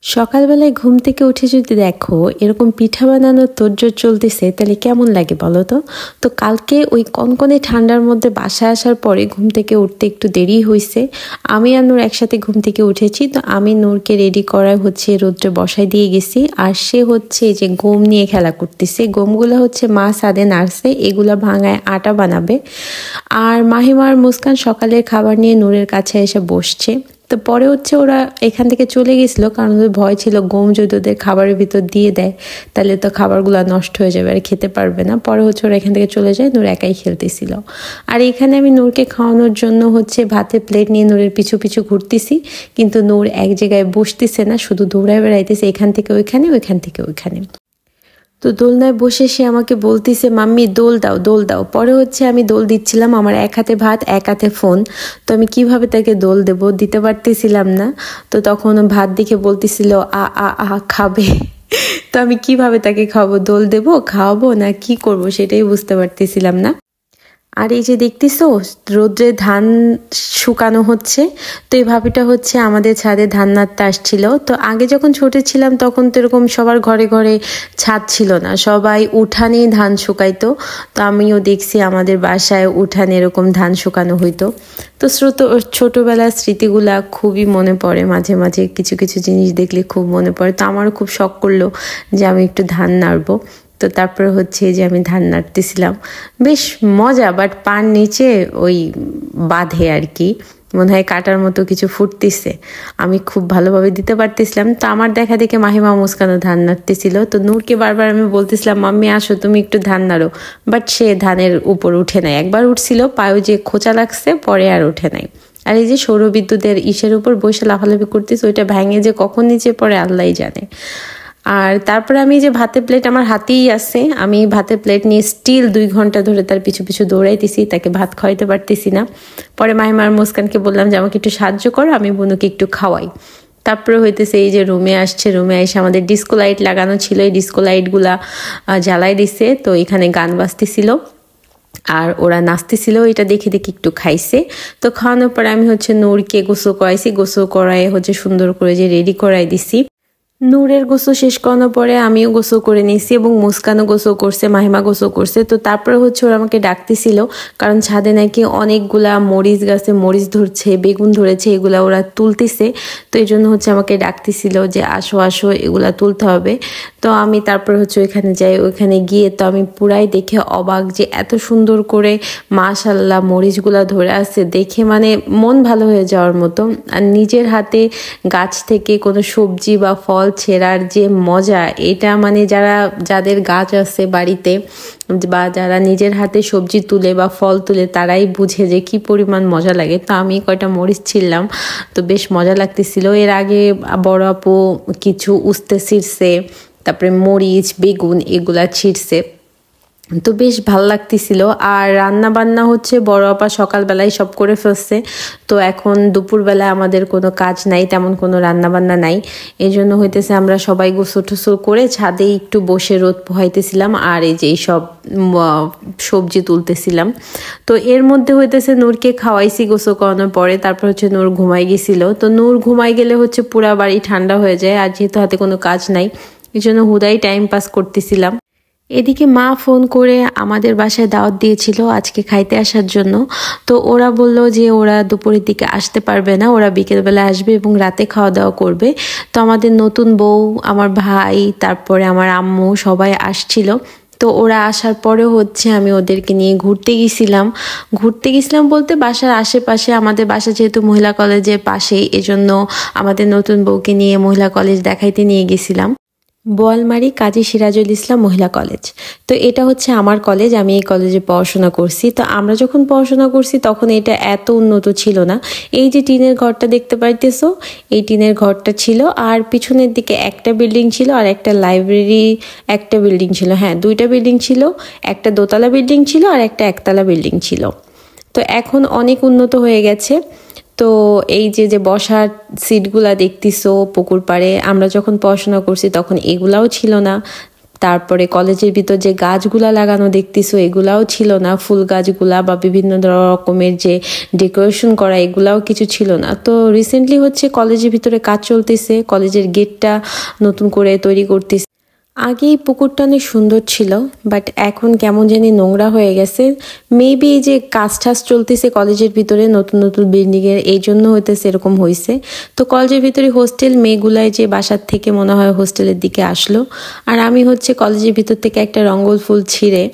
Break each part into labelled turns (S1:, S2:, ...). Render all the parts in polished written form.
S1: সকালবেলায় ঘুম থেকে উঠে যদি দেখো এরকম পিঠা বানানোর তোড়জোড় চলতেছে তাহলে কেমন লাগে বলো তো। তো কালকে ওই কনকনে ঠান্ডার মধ্যে বাসায় আসার পরে ঘুম থেকে উঠতে একটু দেরি হয়েছে। আমি আর নূর একসাথে ঘুম থেকে উঠেছি, তো আমি নূরকে রেডি করা হচ্ছে রোদ্রে বসায় দিয়ে গেছি, আর সে হচ্ছে যে গম নিয়ে খেলা করতেছে। গমগুলো হচ্ছে মা ছাদে নাড়ছে, এগুলা ভাঙায় আটা বানাবে। আর মাহিমা আর মুস্কান সকালের খাবার নিয়ে নূরের কাছে এসে বসছে। তো পরে হচ্ছে ওরা এখান থেকে চলে গেছিলো, কারণ ওদের ভয় ছিল গম যদি ওদের খাবারের ভিতর দিয়ে দেয় তাহলে তো খাবারগুলো নষ্ট হয়ে যাবে আর খেতে পারবে না। পরে হচ্ছে ওরা এখান থেকে চলে যায়, নূর একাই খেলতেছিল। আর এখানে আমি নূরকে খাওয়ানোর জন্য হচ্ছে ভাতের প্লেট নিয়ে নূরের পিছু পিছু ঘুরতেছি, কিন্তু নূর এক জায়গায় বসতেছে না, শুধু দৌড়ায় বেড়াইতেছে এখান থেকে ওইখানে ওইখান থেকে ওইখানে। তো দোলনায় বসে সে আমাকে বলতেছে মাম্মি দোল দাও দোল দাও। পরে হচ্ছে আমি দোল দিচ্ছিলাম, আমার এক হাতে ভাত এক হাতে ফোন, তো আমি কিভাবে তাকে দোল দেব, দিতে পারতেছিলাম না। তো তখন ভাত দেখে বলতেছিল আ আ আ খাবে। তো আমি কিভাবে তাকে খাবো, দোল দেব খাওয়াবো না কি করব সেটাই বুঝতে পারতেছিলাম না। আর এই যে দেখতেছো রোদ্রে ধান শুকানো হচ্ছে, তো এই ভাবিটা হচ্ছে আমাদের ছাদে ধান নাড়তে আসছিল। তো আগে যখন ছোট ছিলাম তখন তো এরকম সবার ঘরে ঘরে ছাদ ছিল না, সবাই উঠানেই ধান শুকাইতো। তো আমিও দেখছি আমাদের বাসায় উঠানে এরকম ধান শুকানো হইতো। তো ছোটবেলার স্মৃতিগুলা খুবই মনে পড়ে, মাঝে মাঝে কিছু কিছু জিনিস দেখলে খুব মনে পড়ে। তো আমারও খুব শখ করলো যে আমি একটু ধান নাড়বো। তো তারপরে হচ্ছে যে আমি ধান নাড়তেছিলাম, বেশ মজা। বাট পার নিচে ওই বাঁধে আর কি, মনে হয় কাটার মতো কিছু ফুটতেছে, আমি খুব ভালোভাবে দিতে পারতেছিলাম। তো আমার দেখা দেখে মাহিমা মুস্কানও ধান নাড়তেছিল। তো নূরকে বারবার আমি বলতেছিলাম মাম্মি আসো তুমি একটু ধান নাড়ো, বাট সে ধানের উপর উঠে নাই। একবার উঠছিল, পায়েও যে খোঁচা লাগছে, পরে আর উঠে নাই। আর এই যে সৌরবিদ্যুতের ইসের উপর বসে লাফালাফি করতেছে, ওইটা ভেঙে যে কখন নিচে পড়ে আল্লাহই জানে। আর তারপরে আমি যে ভাতের প্লেট আমার হাতেই আছে, আমি ভাতের প্লেট নিয়ে স্টিল 2 ঘন্টা ধরে তার পিছু পিছু দৌড়াইতেছি, তাকে ভাত খাওয়াইতে পারতেছি না। পরে মাহিমার মুস্কানকে বললাম যে আমাকে একটু সাহায্য করো, আমি বোনকে একটু খাওয়াই। তারপরে হইতেছে এই যে রুমে আসছে, রুমে এসে আমাদের ডিস্কো লাইট লাগানো ছিল, এই ডিস্কো লাইটগুলা জ্বালাই দিছে। তো এখানে গান বাজতেছিল আর ওরা নাচতেছিল, এটা দেখে দেখে একটু খাইছে। তো খাওয়ানোর পরে আমি হচ্ছে নূরকে গোসল করাইছি, গোসল করাই হচ্ছে সুন্দর করে যে রেডি করাই দিছি। নূরের গোসল শেষ করানোর পরে আমিও গোসল করে নিয়েছি এবং মুস্কানও গোসল করছে, মাহিমা গোসল করছে। তো তারপরে হচ্ছে ওরা আমাকে ডাকতেছিল, কারণ ছাদে নাকি অনেকগুলা মরিচ গাছে মরিচ ধরছে, বেগুন ধরেছে, এগুলা ওরা তুলতেছে। তো এই জন্য হচ্ছে আমাকে ডাকতেছিল যে আসো আসো এগুলা তুলতে হবে। তো আমি তারপরে হচ্ছে ওইখানে যাই, ওইখানে গিয়ে তো আমি পুরাই দেখে অবাক যে এত সুন্দর করে মাশাল্লাহ মরিচগুলা ধরে আছে, দেখে মানে মন ভালো হয়ে যাওয়ার মতো। আর নিজের হাতে গাছ থেকে কোনো সবজি বা ফল ছেঁড়ার যে মজা, এটা মানে যাদের গাছ আছে বাড়িতে বা যারা নিজের হাতে সবজি তুলে বা ফল তুলে তারাই বুঝে যে কি পরিমাণ মজা লাগে। তো আমি কয়টা মরিচ ছিললাম, তো বেশ মজা লাগতেছিল। এর আগে বড় আপু কিছু উস্তে ছিঁড়ছে, তারপরে মরিচ বেগুন এগুলা ছিঁড়ছে, তো বেশ ভালো লাগতেছিল। আর রান্না বান্না হচ্ছে বড় আপা সকালবেলায় সব করে ফেলছে। তো এখন দুপুরবেলায় আমাদের কোনো কাজ নাই, তেমন কোনো রান্না বান্না নাই। এই জন্য হইতেছে আমরা সবাই গোসল টোসল করে ছাদে একটু বসে রোদ পোহাইতেছিলাম, আর এই যে সব সবজি তুলতেছিলাম। তো এর মধ্যে হইতেছে নূরকে খাওয়াইছি গোসল করানোর পরে, তারপর হচ্ছে নূর ঘুমাই গেছিল। তো নূর ঘুমাই গেলে হচ্ছে পুরা বাড়ি ঠান্ডা হয়ে যায়, আর যেহেতু হাতে কোনো কাজ নাই এই জন্য হুদাই টাইম পাস করতেছিলাম। এদিকে মা ফোন করে আমাদের বাসায় দাওয়াত দিয়েছিল আজকে খাইতে আসার জন্য। তো ওরা বলল যে ওরা দুপুরের দিকে আসতে পারবে না, ওরা বিকেলবেলা আসবে এবং রাতে খাওয়া দাওয়া করবে। তো আমাদের নতুন বউ, আমার ভাই, তারপরে আমার আম্মু সবাই আসছিল। তো ওরা আসার পরে হচ্ছে আমি ওদেরকে নিয়ে ঘুরতে গেছিলাম বলতে বাসার আশেপাশে, আমাদের বাসা যেহেতু মহিলা কলেজের পাশেই, এজন্য আমাদের নতুন বউকে নিয়ে মহিলা কলেজ দেখাইতে নিয়ে গেছিলাম। বোয়ালমারী কাজী সিরাজুল ইসলাম মহিলা কলেজ। তো এটা হচ্ছে আমার কলেজ, আমি এই কলেজে পড়াশোনা করছি। তো আমরা যখন পড়াশোনা করছি তখন এটা এত উন্নত ছিল না। এই যে টিনের ঘরটা দেখতে পাইতেছো, এই টিনের ঘরটা ছিল, আর পিছনের দিকে একটা বিল্ডিং ছিল, আর একটা লাইব্রেরি একটা বিল্ডিং ছিল, হ্যাঁ 2টা বিল্ডিং ছিল, একটা দোতলা বিল্ডিং ছিল আর একটা একতলা বিল্ডিং ছিল। তো এখন অনেক উন্নত হয়ে গেছে। তো এই যে বসার সিটগুলা দেখতেছো পুকুর পাড়ে, আমরা যখন পড়াশোনা করছি তখন এগুলাও ছিল না। তারপরে কলেজের ভিতর যে গাছগুলা লাগানো দেখতেছো এগুলাও ছিল না, ফুল গাছগুলা বা বিভিন্ন রকমের যে ডেকোরেশন করা এগুলাও কিছু ছিল না। তো রিসেন্টলি হচ্ছে কলেজের ভিতরে কাজ চলতেছে, কলেজের গেটটা নতুন করে তৈরি করতেছে। আগেই পুকুরটা অনেক সুন্দর ছিল, বাট এখন কেমন জানি নোংরা হয়ে গেছে। মেবি এই যে কাজ টাজ চলতেছে কলেজের ভিতরে নতুন নতুন বিল্ডিং এর, এই জন্য হইতেছে এরকম হয়েছে। তো কলেজের ভিতরে হোস্টেল মেয়েগুলাই যে বাসার থেকে মনে হয় হোস্টেলের দিকে আসলো, আর আমি হচ্ছে কলেজের ভিতর থেকে একটা রঙ্গল ফুল ছিঁড়ে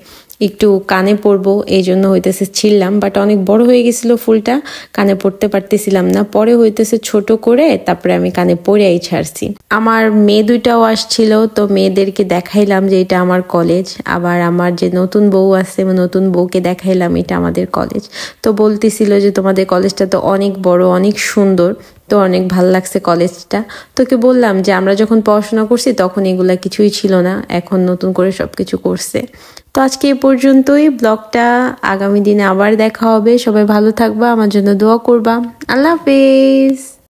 S1: একটু কানে পরবো এই জন্য হইতেছে ছিঁড়লাম, বাট অনেক বড় হয়ে গেছিল ফুলটা, কানে পড়তে পারতেছিলাম না। পরে হইতেছে ছোট করে তারপরে আমি কানে পরেই ছাড়ছি। আমার মেয়ে দুইটাও আসছিল, তো মেয়েদেরকে দেখাইলাম যে এটা আমার কলেজ। আবার আমার যে নতুন বউ আছে, নতুন বউকে দেখাইলাম এটা আমাদের কলেজ। তো বলতেছিল যে তোমাদের কলেজটা তো অনেক বড়, অনেক সুন্দর, তো অনেক ভাল লাগছে কলেজটা। তোকে বললাম যে আমরা যখন পড়াশোনা করছি তখন এগুলা কিছুই ছিল না, এখন নতুন করে সবকিছু করছে। তো আজকে এই পর্যন্তই ব্লগটা, আগামী দিনে আবার দেখা হবে। সবাই ভালো থাকবা, আমার জন্য দোয়া করবা। আল্লাহ হাফেজ।